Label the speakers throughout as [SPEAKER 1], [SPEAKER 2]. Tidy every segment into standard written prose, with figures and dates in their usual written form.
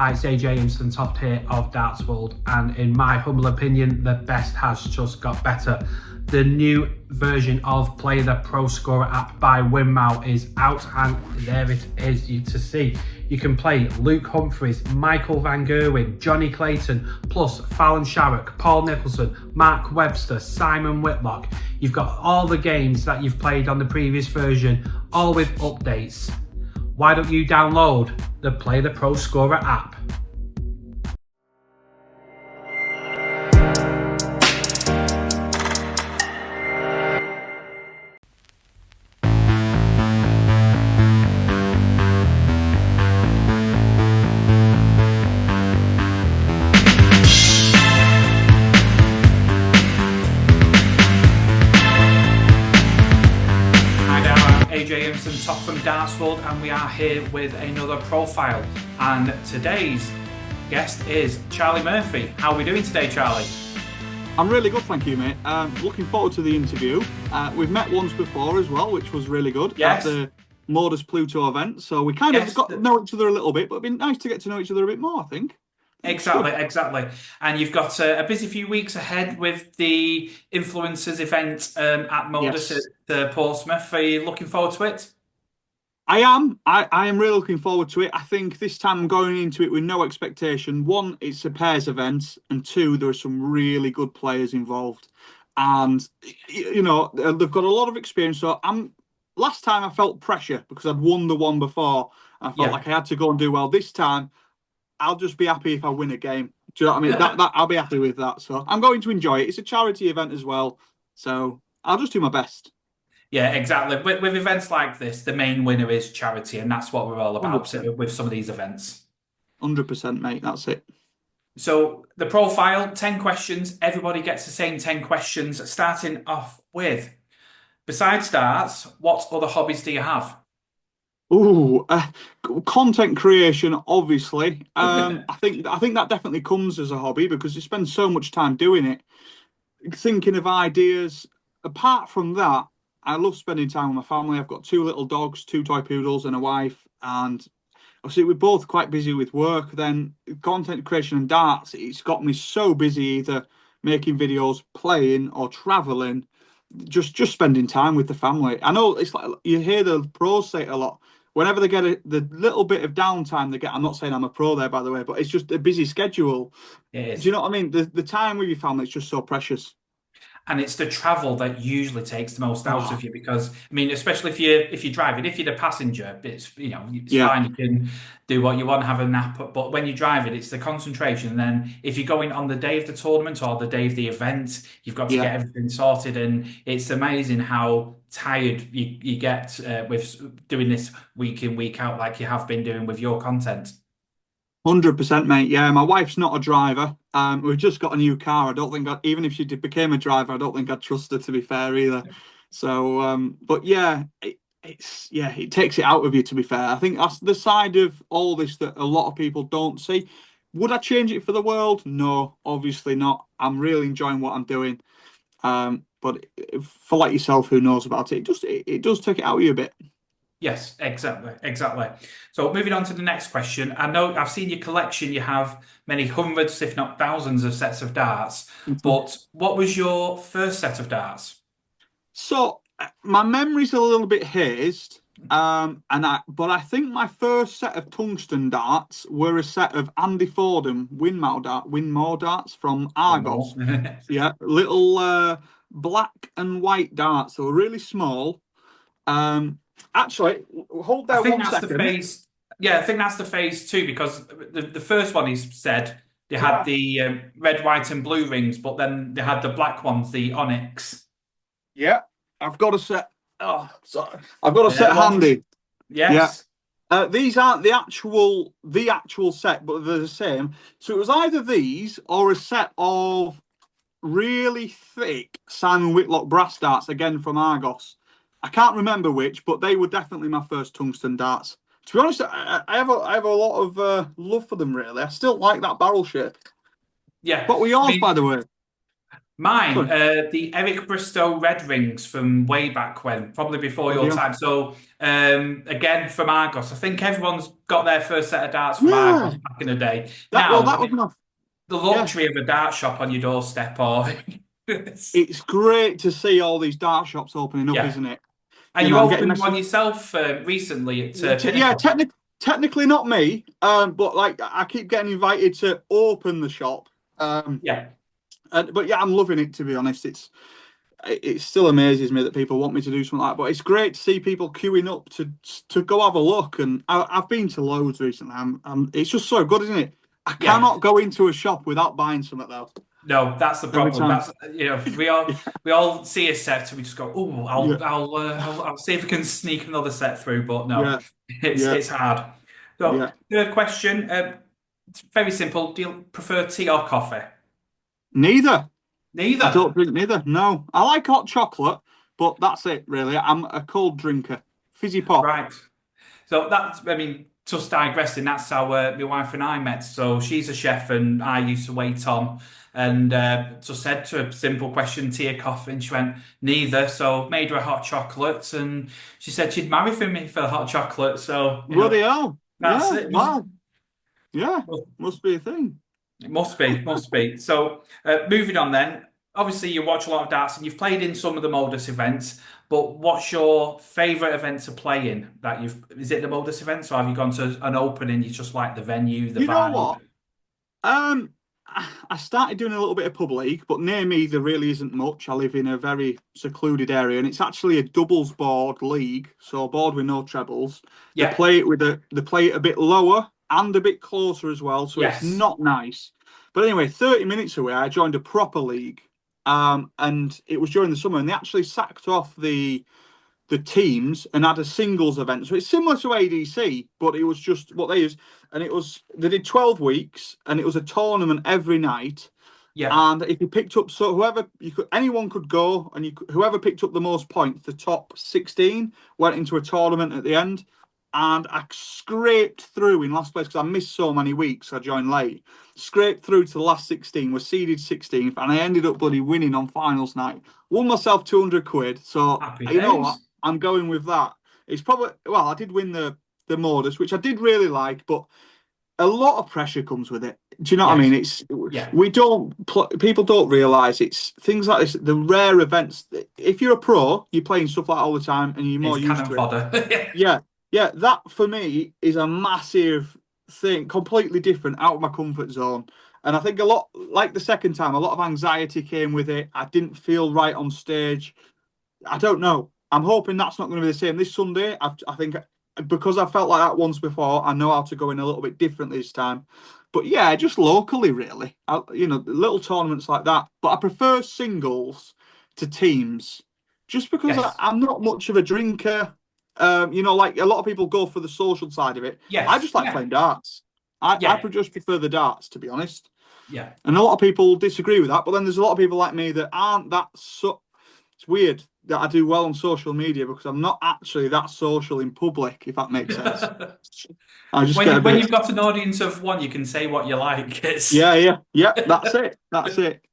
[SPEAKER 1] Hi, it's AJ Urmston-Toft here of Darts World, and in my humble opinion, the best has just got better. The new version of Play the Pro Scorer app by Winmau is out, and there it is to see. You can play Luke Humphries, Michael Van Gerwen, Johnny Clayton, plus Fallon Sherrock, Paul Nicholson, Mark Webster, Simon Whitlock. You've got all the games that you've played on the previous version, all with updates. Why don't you download the Play the Pro Scorer app? AJ Urmston-Toft from Darts World, and we are here with another profile, and today's guest is Charlie Murphy. How are we doing today, Charlie?
[SPEAKER 2] I'm really good, thank you, mate. Looking forward to the interview. We've met once before as well, which was really good.
[SPEAKER 1] Yes.
[SPEAKER 2] At the MODUS Pluto event, so we kind of got to know each other a little bit, but it'd been nice to get to know each other a bit more, I think.
[SPEAKER 1] Exactly. And you've got a busy few weeks ahead with the influencers event at MODUS at Portsmouth. Are you looking forward to it?
[SPEAKER 2] I am. I am really looking forward to it. I think this time I'm going into it with no expectation. One, it's a pairs event, and two, there are some really good players involved. And, you know, they've got a lot of experience. So last time I felt pressure because I'd won the one before. I felt like I had to go and do well. This time, I'll just be happy if I win a game. Do you know what I mean? That I'll be happy with that. So I'm going to enjoy it. It's a charity event as well. So I'll just do my best.
[SPEAKER 1] Yeah, exactly. With events like this, the main winner is charity, and that's what we're all about 100%. With some of these events.
[SPEAKER 2] 100%, mate. That's it.
[SPEAKER 1] So the profile, 10 questions. Everybody gets the same 10 questions, starting off with, besides darts, what other hobbies do you have?
[SPEAKER 2] Ooh, content creation, obviously. I think that definitely comes as a hobby because you spend so much time doing it, thinking of ideas. Apart from that, I love spending time with my family. I've got 2 little dogs, 2 toy poodles, and a wife. And obviously, we're both quite busy with work. Then content creation and darts, it's got me so busy either making videos, playing, or traveling. Just spending time with the family. I know it's like you hear the pros say it a lot. Whenever they get the little bit of downtime they get, I'm not saying I'm a pro there, by the way, but it's just a busy schedule.
[SPEAKER 1] It is.
[SPEAKER 2] Do you know what I mean? The time with your family is just so precious.
[SPEAKER 1] And it's the travel that usually takes the most out of you because, I mean, especially if you're driving, if you're the passenger, it's fine. You can do what you want, have a nap. But when you're driving, it's the concentration. And then if you're going on the day of the tournament or the day of the event, you've got to get everything sorted. And it's amazing how tired you get with doing this week in, week out, like you have been doing with your content.
[SPEAKER 2] 100%, mate. Yeah, my wife's not a driver. We've just got a new car. I don't think even if she became a driver, I don't think I'd trust her, to be fair, either. So, but yeah, it takes it out of you, to be fair. I think that's the side of all this that a lot of people don't see. Would I change it for the world? No, obviously not. I'm really enjoying what I'm doing. But for like yourself, who knows about it, it does take it out of you a bit.
[SPEAKER 1] Yes, exactly. So moving on to the next question. I know I've seen your collection. You have many hundreds, if not thousands, of sets of darts. But what was your first set of darts?
[SPEAKER 2] So my memory's a little bit hazed, but I think my first set of tungsten darts were a set of Andy Fordham Winmau darts from Argos. Yeah, little black and white darts. They were really small. Actually, hold there 1 second.
[SPEAKER 1] I think that's the phase 2 because the first one is said they had the red, white, and blue rings, but then they had the black ones, the onyx.
[SPEAKER 2] Yeah, I've got a set. Oh, sorry, I've got a set handy.
[SPEAKER 1] Yes.
[SPEAKER 2] Yeah. These aren't the actual set, but they're the same. So it was either these or a set of really thick Simon Whitlock brass darts, again from Argos. I can't remember which, but they were definitely my first tungsten darts. To be honest, I have a lot of love for them, really. I still like that barrel shape.
[SPEAKER 1] Yeah.
[SPEAKER 2] What were yours, by the way?
[SPEAKER 1] Mine,
[SPEAKER 2] Sorry,
[SPEAKER 1] the Eric Bristow Red Rings from way back when, probably before
[SPEAKER 2] bloody
[SPEAKER 1] your
[SPEAKER 2] hell.
[SPEAKER 1] time. So, again, from Argos. I think everyone's got their first set of darts from Argos
[SPEAKER 2] Yeah,
[SPEAKER 1] back in the day.
[SPEAKER 2] that
[SPEAKER 1] Now,
[SPEAKER 2] was my
[SPEAKER 1] the
[SPEAKER 2] yeah.
[SPEAKER 1] luxury of a dart shop on your doorstep, or
[SPEAKER 2] It's great to see all these dart shops opening up,
[SPEAKER 1] yeah.
[SPEAKER 2] isn't it?
[SPEAKER 1] And
[SPEAKER 2] You
[SPEAKER 1] you
[SPEAKER 2] know, I'm getting
[SPEAKER 1] opened one
[SPEAKER 2] messages.
[SPEAKER 1] yourself recently at
[SPEAKER 2] Yeah,
[SPEAKER 1] Pinnacle.
[SPEAKER 2] technically not me, but like I keep getting invited to open the shop. Um,
[SPEAKER 1] Yeah,
[SPEAKER 2] but yeah, I'm loving it to be honest. It still amazes me that people want me to do something like that. But it's great to see people queuing up to go have a look. And I've been to loads recently. It's just so good, isn't it? I
[SPEAKER 1] yeah.
[SPEAKER 2] cannot go into a shop without buying something though.
[SPEAKER 1] No, that's the
[SPEAKER 2] Every
[SPEAKER 1] problem.
[SPEAKER 2] time.
[SPEAKER 1] That's we all see a set and we just go, oh,
[SPEAKER 2] Yeah,
[SPEAKER 1] I'll see if we can sneak another set through. But no,
[SPEAKER 2] yeah,
[SPEAKER 1] it's
[SPEAKER 2] yeah,
[SPEAKER 1] it's hard. So,
[SPEAKER 2] yeah.
[SPEAKER 1] third question. It's very simple. Do you prefer tea or coffee?
[SPEAKER 2] Neither. I
[SPEAKER 1] Neither.
[SPEAKER 2] don't drink neither. No, I like hot chocolate, but that's it really. I'm a cold drinker. Fizzy pop.
[SPEAKER 1] Right. So I mean, just digressing, that's how my wife and I met. So she's a chef and I used to wait on. And just said to her, simple question, tea or coffee? And she went, neither. So made her a hot chocolate. And she said she'd marry for me for the hot chocolate. So,
[SPEAKER 2] Bloody hell.
[SPEAKER 1] that's
[SPEAKER 2] Yeah.
[SPEAKER 1] it.
[SPEAKER 2] Wow. Yeah. Must be a thing.
[SPEAKER 1] It must be, must be. So, moving on then. Obviously, you watch a lot of darts and you've played in some of the Modus events, but what's your favourite event to play in is it the Modus events or have you gone to an open and you just like the venue, the
[SPEAKER 2] You know
[SPEAKER 1] vibe?
[SPEAKER 2] what? Um, I started doing a little bit of pub league, but near me there really isn't much. I live in a very secluded area, and it's actually a doubles board league, so a board with no trebles.
[SPEAKER 1] Yeah,
[SPEAKER 2] They play it a bit lower and a bit closer as well, so it's
[SPEAKER 1] yes,
[SPEAKER 2] not nice. But anyway, 30 minutes away, I joined a proper league, and it was during the summer, and they actually sacked off the teams and had a singles event. So it's similar to ADC, but it was just what they use. And they did 12 weeks and it was a tournament every night.
[SPEAKER 1] yeah,
[SPEAKER 2] And if you picked up, so anyone could go, and whoever picked up the most points, the top 16 went into a tournament at the end. And I scraped through in last place because I missed so many weeks. I joined late. Scraped through to the last 16, was seeded 16th, and I ended up bloody winning on finals night. Won myself 200 quid. So
[SPEAKER 1] happy
[SPEAKER 2] you know what?
[SPEAKER 1] days.
[SPEAKER 2] I'm going with that. It's probably, well, I did win the Modus, which I did really like, but a lot of pressure comes with it. Do you know what I mean?
[SPEAKER 1] Yes,
[SPEAKER 2] It's
[SPEAKER 1] yeah,
[SPEAKER 2] we don't people don't realize it's things like this, the rare events. If you're a pro, you're playing stuff like that all the time, and you're more
[SPEAKER 1] it's
[SPEAKER 2] used
[SPEAKER 1] cannon
[SPEAKER 2] to it.
[SPEAKER 1] fodder.
[SPEAKER 2] Yeah, yeah, that for me is a massive thing, completely different out of my comfort zone. And I think a lot, like the second time, a lot of anxiety came with it. I didn't feel right on stage. I don't know. I'm hoping that's not going to be the same this Sunday. I think because I felt like that once before, I know how to go in a little bit differently this time. But yeah, just locally, really. Little tournaments like that. But I prefer singles to teams, just because
[SPEAKER 1] Yes,
[SPEAKER 2] I'm not much of a drinker. Like a lot of people go for the social side of it. I
[SPEAKER 1] yes,
[SPEAKER 2] just like
[SPEAKER 1] yeah,
[SPEAKER 2] playing darts. I
[SPEAKER 1] yeah,
[SPEAKER 2] just prefer the darts, to be honest.
[SPEAKER 1] yeah.
[SPEAKER 2] And a lot of people disagree with that, but then there's a lot of people like me that aren't that so. It's weird that I do well on social media because I'm not actually that social in public, if that makes sense. I just get a
[SPEAKER 1] When
[SPEAKER 2] bit,
[SPEAKER 1] you've got an audience of one, you can say what you like. It's
[SPEAKER 2] yeah, yeah, yeah, that's it. That's it.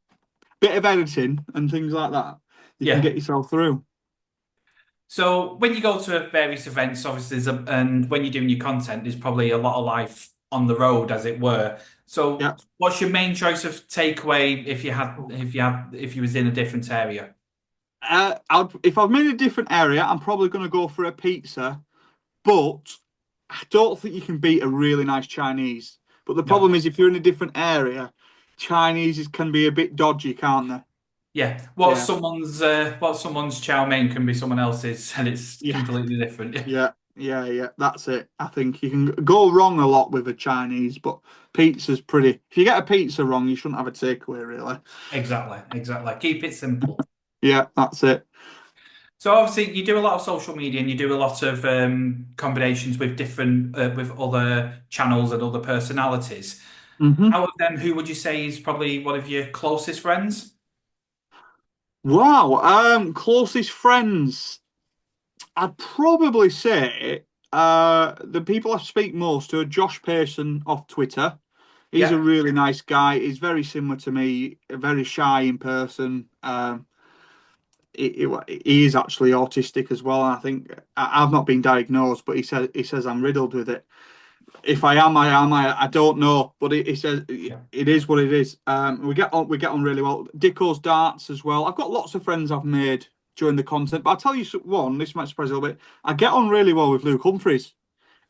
[SPEAKER 2] Bit of editing and things like that. You can
[SPEAKER 1] yeah.
[SPEAKER 2] get yourself through.
[SPEAKER 1] So when you go to various events, obviously, and when you're doing your content, there's probably a lot of life on the road, as it were. So,
[SPEAKER 2] Yeah.
[SPEAKER 1] what's your main choice of takeaway if you was in a different area?
[SPEAKER 2] If I'm in a different area, I'm probably going to go for a pizza, but I don't think you can beat a really nice Chinese. But the
[SPEAKER 1] No.
[SPEAKER 2] problem is, if you're in a different area, can be a bit dodgy, can't they?
[SPEAKER 1] Yeah.
[SPEAKER 2] Yeah.
[SPEAKER 1] What's someone's chow mein can be someone else's, and it's
[SPEAKER 2] Yeah.
[SPEAKER 1] completely different.
[SPEAKER 2] Yeah. That's it. I think you can go wrong a lot with a Chinese, but pizza's pretty. If you get a pizza wrong, you shouldn't have a takeaway, really.
[SPEAKER 1] Exactly, exactly. Keep it simple.
[SPEAKER 2] Yeah, that's it.
[SPEAKER 1] So obviously you do a lot of social media and you do a lot of combinations with different with other channels and other personalities.
[SPEAKER 2] Hmm.
[SPEAKER 1] Out of them, who would you say is probably one of your closest friends?
[SPEAKER 2] Wow. Closest friends. I'd probably say the people I speak most to are Josh Pearson off Twitter. He's a
[SPEAKER 1] Yeah.
[SPEAKER 2] really nice guy. He's very similar to me, very shy in person. He is actually autistic as well. And I think I've not been diagnosed, but he says I'm riddled with it. If I am, I am. I don't know, but he says
[SPEAKER 1] Yeah.
[SPEAKER 2] it is what it is. We get on really well. Dicko's darts as well. I've got lots of friends I've made during the content, but I'll tell you one. This might surprise you a little bit. I get on really well with Luke Humphries.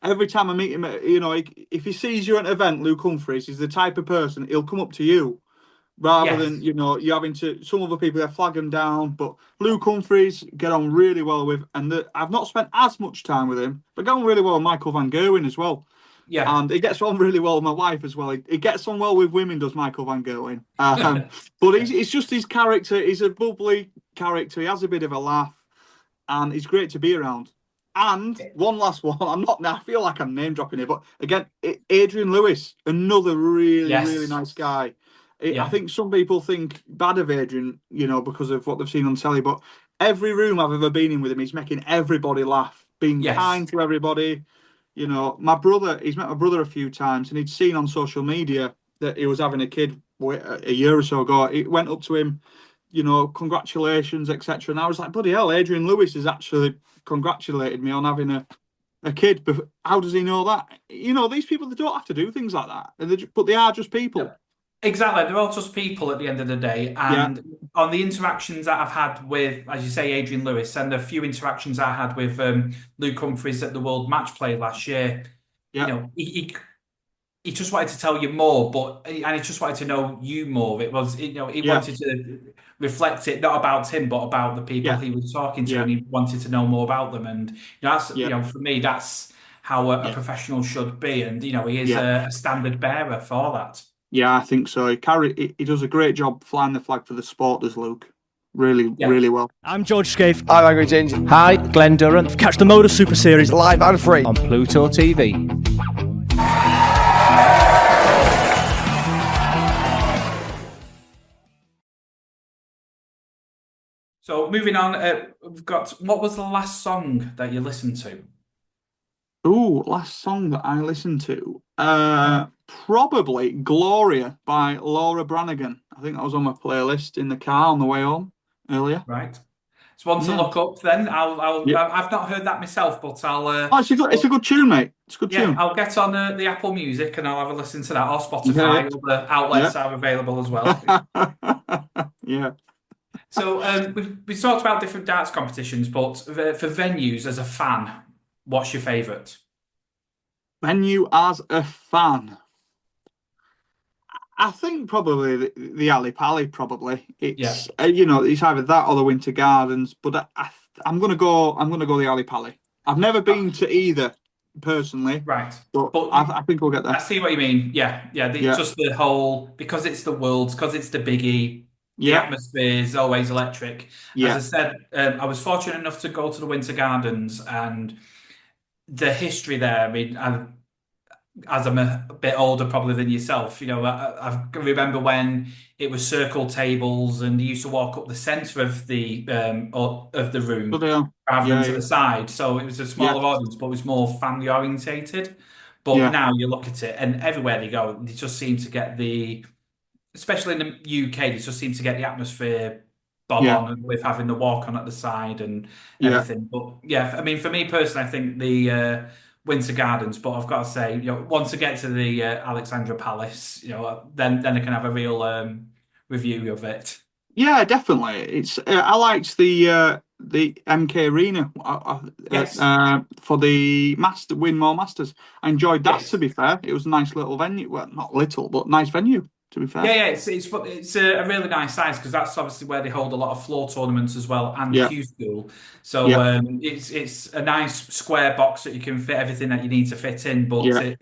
[SPEAKER 2] Every time I meet him, if he sees you at an event, Luke Humphries is the type of person he'll come up to you rather than
[SPEAKER 1] Yes.
[SPEAKER 2] you having to. Some other people they flag him down, but Luke Humphries get on really well with, and I've not spent as much time with him, but get on really well with Michael Van Gerwen as well.
[SPEAKER 1] Yeah.
[SPEAKER 2] And he gets on really well with my wife as well. He gets on well with women, does Michael Van Gerwen. But
[SPEAKER 1] Yeah.
[SPEAKER 2] it's just his character. He's a bubbly character. He has a bit of a laugh, and he's great to be around. And one last one. I'm not. I feel like I'm name dropping here, but again, Adrian Lewis, another really, really
[SPEAKER 1] Yes.
[SPEAKER 2] nice guy. I
[SPEAKER 1] Yeah.
[SPEAKER 2] think some people think bad of Adrian, because of what they've seen on telly. But every room I've ever been in with him, he's making everybody laugh, being
[SPEAKER 1] Yes.
[SPEAKER 2] kind to everybody. My brother, he's met my brother a few times, and he'd seen on social media that he was having a kid a year or so ago. It went up to him, congratulations, etc. And I was like, bloody hell, Adrian Lewis has actually congratulated me on having a kid. But how does he know that? These people, they don't have to do things like that, but they are just people.
[SPEAKER 1] Exactly. They're all just people at the end of the day.
[SPEAKER 2] Yeah,
[SPEAKER 1] And on the interactions that I've had with, as you say, Adrian Lewis, and a few interactions I had with Luke Humphries at the World Match Play last year,
[SPEAKER 2] yeah,
[SPEAKER 1] he just wanted to tell you more, and he just wanted to know you more. It was, he
[SPEAKER 2] yeah,
[SPEAKER 1] wanted to reflect it not about him, but about the people
[SPEAKER 2] yeah,
[SPEAKER 1] he was talking to,
[SPEAKER 2] yeah,
[SPEAKER 1] and he wanted to know more about them. And that's,
[SPEAKER 2] yeah,
[SPEAKER 1] for me, that's how a
[SPEAKER 2] yeah,
[SPEAKER 1] professional should be. And he is
[SPEAKER 2] yeah.
[SPEAKER 1] a standard bearer for that.
[SPEAKER 2] Yeah, I think so. He does a great job flying the flag for the sport, does Luke? Really,
[SPEAKER 1] Yeah.
[SPEAKER 2] really well.
[SPEAKER 3] I'm George Scaife.
[SPEAKER 4] I'm Angry Ginger.
[SPEAKER 3] Hi, Glenn Durrant. Catch the MODUS Super Series
[SPEAKER 4] Live and free
[SPEAKER 3] on Pluto TV.
[SPEAKER 1] So moving on, we've got what was the last song that you listened to?
[SPEAKER 2] Ooh, last song that I listened to. Probably Gloria by Laura Branigan. I think that was on my playlist in the car on the way home earlier.
[SPEAKER 1] Right. It's one to
[SPEAKER 2] Yeah.
[SPEAKER 1] look up then.
[SPEAKER 2] Yeah.
[SPEAKER 1] I've not heard that myself, but
[SPEAKER 2] Oh, it's a good tune, mate. It's a good
[SPEAKER 1] yeah,
[SPEAKER 2] tune.
[SPEAKER 1] I'll get on the Apple Music and I'll have a listen to that, or
[SPEAKER 2] Yeah,
[SPEAKER 1] Spotify. All the outlets are available as well.
[SPEAKER 2] yeah. Yeah.
[SPEAKER 1] So we've talked about different darts competitions, but for venues as a fan, what's your favourite?
[SPEAKER 2] Venue as a fan. I think probably the Ali Pali. Probably
[SPEAKER 1] Yeah.
[SPEAKER 2] it's either that or the Winter Gardens. But I'm gonna go. I'm gonna go the Ali Pali. I've never
[SPEAKER 1] Uh,
[SPEAKER 2] been to either personally,
[SPEAKER 1] right.
[SPEAKER 2] but
[SPEAKER 1] But
[SPEAKER 2] I think we'll get
[SPEAKER 1] I
[SPEAKER 2] there.
[SPEAKER 1] see what you mean. Yeah, yeah.
[SPEAKER 2] Yeah,
[SPEAKER 1] Just the whole, because it's the Worlds, because it's the biggie. The
[SPEAKER 2] yeah,
[SPEAKER 1] atmosphere is always electric. As I
[SPEAKER 2] yeah.
[SPEAKER 1] said, I was fortunate enough to go to the Winter Gardens, and the history there. I mean, as I'm a bit older probably than yourself, I remember when it was circle tables, and you used to walk up the centre of the
[SPEAKER 2] But
[SPEAKER 1] room rather than
[SPEAKER 2] yeah,
[SPEAKER 1] to the side. So it was a
[SPEAKER 2] yeah,
[SPEAKER 1] smaller audience, but it was more family orientated. But
[SPEAKER 2] yeah,
[SPEAKER 1] now you look at it, and everywhere they go, they just seem to get especially in the UK, they just seem to get the atmosphere bob
[SPEAKER 2] yeah,
[SPEAKER 1] on with having the walk on at the side and
[SPEAKER 2] yeah,
[SPEAKER 1] everything. But yeah, I mean, for me personally, I think the Winter Gardens. But I've got to say, once I get to the Alexandra Palace, then I can have a real review of it.
[SPEAKER 2] yeah. Definitely. I liked the MK Arena
[SPEAKER 1] Yes,
[SPEAKER 2] for the Winmore Masters. I enjoyed that. To
[SPEAKER 1] yes.
[SPEAKER 2] be fair, it was a nice little venue. Well, not little, but nice venue. To be fair.
[SPEAKER 1] Yeah, yeah, it's a really nice size because that's obviously where they hold a lot of floor tournaments as well and
[SPEAKER 2] Yeah,
[SPEAKER 1] Q School. So
[SPEAKER 2] yeah,
[SPEAKER 1] it's a nice square box that you can fit everything that you need to fit in, but
[SPEAKER 2] yeah,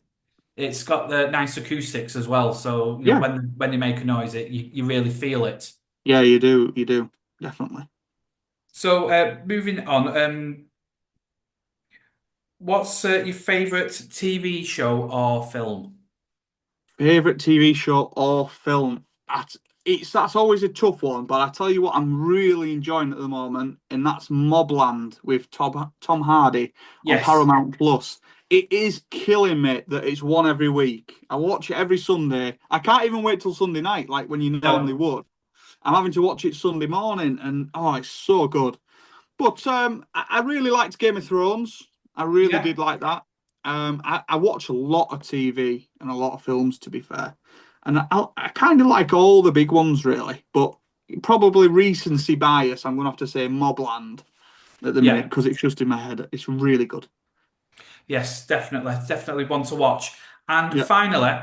[SPEAKER 1] it's got the nice acoustics as well. So
[SPEAKER 2] yeah,
[SPEAKER 1] when they make a noise, you really feel it.
[SPEAKER 2] yeah. You do, definitely.
[SPEAKER 1] So moving on, what's your favourite TV show or film?
[SPEAKER 2] Favorite TV show or film? That's always a tough one, but I tell you what, I'm really enjoying at the moment, and that's Mobland with Tom Hardy on
[SPEAKER 1] Yes.
[SPEAKER 2] Paramount Plus. It is killing me that it's one every week. I watch it every Sunday. I can't even wait till Sunday night, like when you normally
[SPEAKER 1] No.
[SPEAKER 2] would. I'm having to watch it Sunday morning, and oh, it's so good. But I really liked Game of Thrones. I really
[SPEAKER 1] Yeah.
[SPEAKER 2] did like that. I watch a lot of TV and a lot of films, to be fair, and I kind of like all the big ones, really. But probably recency bias, I'm gonna have to say Mobland at the minute
[SPEAKER 1] Yeah.
[SPEAKER 2] because it's just in my head. It's really good.
[SPEAKER 1] Yes, definitely. Definitely one to watch. And
[SPEAKER 2] Yeah.
[SPEAKER 1] finally,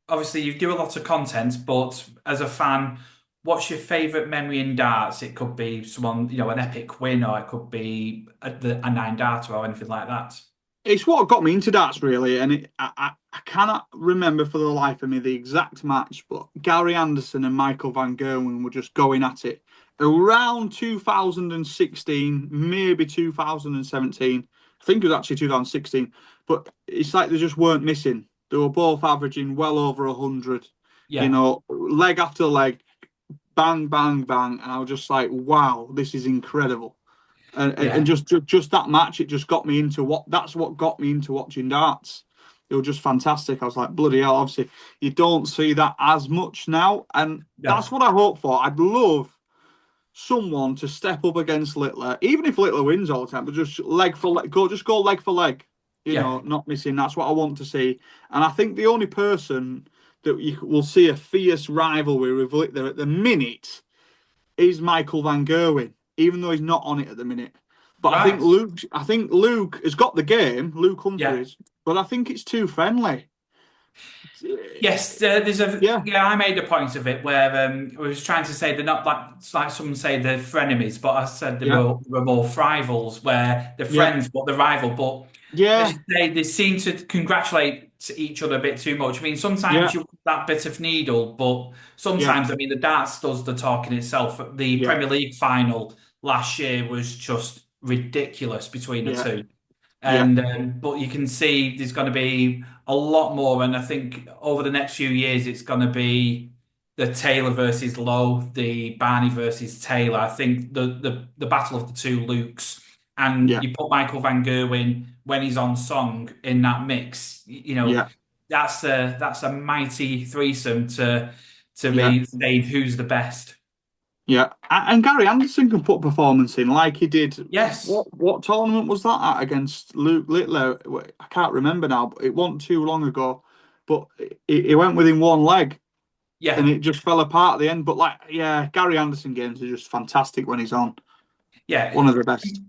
[SPEAKER 1] obviously you do a lot of content, but as a fan, what's your favourite memory in darts? It could be someone, an epic win, or it could be a nine darter or anything like that.
[SPEAKER 2] It's what got me into darts, really, and I cannot remember for the life of me the exact match, but Gary Anderson and Michael Van Gerwen were just going at it around 2016, maybe 2017. I think it was actually 2016, but it's like they just weren't missing. They were both averaging well over 100,
[SPEAKER 1] Yeah.
[SPEAKER 2] leg after leg, bang, bang, bang, and I was just like, wow, this is incredible. And
[SPEAKER 1] Yeah.
[SPEAKER 2] just that match, it just got me into that's what got me into watching darts. It was just fantastic. I was like, bloody hell, obviously you don't see that as much now, and that's
[SPEAKER 1] No.
[SPEAKER 2] what I hope for. I'd love someone to step up against Littler, even if Littler wins all the time, but just leg for leg, go leg for leg,
[SPEAKER 1] Yeah.
[SPEAKER 2] not missing. That's what I want to see. And I think the only person that you will see a fierce rivalry with Littler at the minute is Michael Van Gerwen, even though he's not on it at the minute. But
[SPEAKER 1] Right.
[SPEAKER 2] I think Luke has got the game, Luke
[SPEAKER 1] Yeah.
[SPEAKER 2] Humphries, but I think it's too friendly.
[SPEAKER 1] Yes,
[SPEAKER 2] Yeah,
[SPEAKER 1] I made a point of it where I was trying to say they're not like it's like some say they're frenemies, but I said
[SPEAKER 2] yeah,
[SPEAKER 1] they were more rivals where they're
[SPEAKER 2] yeah,
[SPEAKER 1] friends but they're rival. But as
[SPEAKER 2] yeah,
[SPEAKER 1] you say, they seem to congratulate each other a bit too much. I mean, sometimes
[SPEAKER 2] yeah,
[SPEAKER 1] you want that bit of needle, but
[SPEAKER 2] yeah,
[SPEAKER 1] sometimes I mean the darts does the talking itself. The
[SPEAKER 2] yeah,
[SPEAKER 1] Premier League final last year was just ridiculous between the
[SPEAKER 2] yeah,
[SPEAKER 1] two.
[SPEAKER 2] yeah,
[SPEAKER 1] And but you can see there's going to be a lot more, and I think over the next few years it's going to be the Taylor versus Lowe, the Barney versus Taylor. I think the battle of the two Lukes, and
[SPEAKER 2] yeah,
[SPEAKER 1] you put Michael Van Gerwen when he's on song in that mix.
[SPEAKER 2] yeah,
[SPEAKER 1] That's a mighty threesome to
[SPEAKER 2] yeah.
[SPEAKER 1] be saying who's the best.
[SPEAKER 2] Yeah, and Gary Anderson can put performance in like he did.
[SPEAKER 1] Yes,
[SPEAKER 2] What tournament was that at against Luke Littler? I can't remember now, but it wasn't too long ago. But he went within one leg, and
[SPEAKER 1] yeah.
[SPEAKER 2] it just fell apart at the end. But yeah, Gary Anderson games are just fantastic when he's on.
[SPEAKER 1] Yeah,
[SPEAKER 2] One of the best.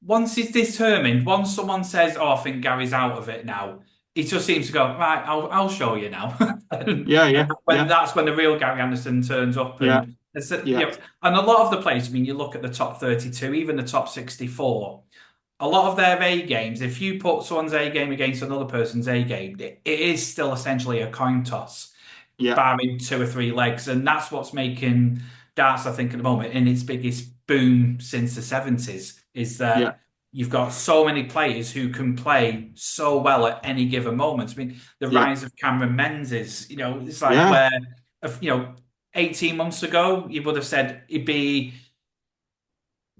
[SPEAKER 1] once he's determined, once someone says, "Oh, I think Gary's out of it now," he just seems to go, "Right, I'll show you now."
[SPEAKER 2] Yeah,
[SPEAKER 1] And
[SPEAKER 2] yeah, yeah,
[SPEAKER 1] that's when the real Gary Anderson turns up,
[SPEAKER 2] yeah,
[SPEAKER 1] and
[SPEAKER 2] yeah,
[SPEAKER 1] and a lot of the players. I mean, you look at the top 32, even the top 64. A lot of their A games, if you put someone's A game against another person's A game, it is still essentially a coin toss,
[SPEAKER 2] yeah,
[SPEAKER 1] barring two or three legs, and that's what's making darts, I think, at the moment, in its biggest boom since the 70s, is
[SPEAKER 2] yeah,
[SPEAKER 1] that you've got so many players who can play so well at any given moment. I mean, the
[SPEAKER 2] yeah,
[SPEAKER 1] rise of Cameron Menzies, it's like
[SPEAKER 2] yeah,
[SPEAKER 1] where, 18 months ago, you would have said he'd be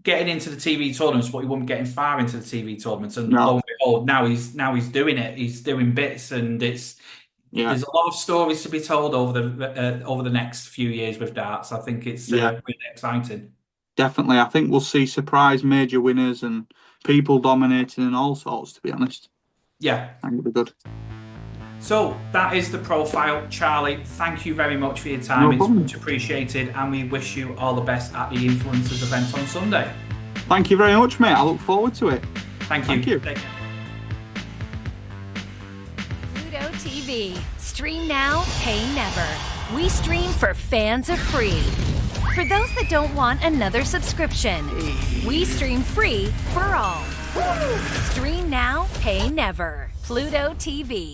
[SPEAKER 1] getting into the TV tournaments, but he wouldn't be getting far into the TV tournaments. And lo
[SPEAKER 2] no,
[SPEAKER 1] and behold, now he's doing it. He's doing bits, and
[SPEAKER 2] yeah,
[SPEAKER 1] there's a lot of stories to be told over the next few years with darts. I think it's
[SPEAKER 2] yeah,
[SPEAKER 1] really exciting.
[SPEAKER 2] definitely. I think we'll see surprise major winners and people dominating and all sorts. To be honest,
[SPEAKER 1] Yeah.
[SPEAKER 2] I think it'll be good.
[SPEAKER 1] So that is the profile, Charlie. Thank you very much for your time.
[SPEAKER 2] No
[SPEAKER 1] It's
[SPEAKER 2] problem.
[SPEAKER 1] much appreciated, and we wish you all the best at the Influencers event on Sunday.
[SPEAKER 2] Thank you very much, mate. I look forward to it.
[SPEAKER 1] Thank you.
[SPEAKER 2] Thank you.
[SPEAKER 1] Take care.
[SPEAKER 4] Pluto TV. Stream now, pay never. We stream for fans of free. For those that don't want another subscription, we stream free for all. Stream now, pay never. Pluto TV.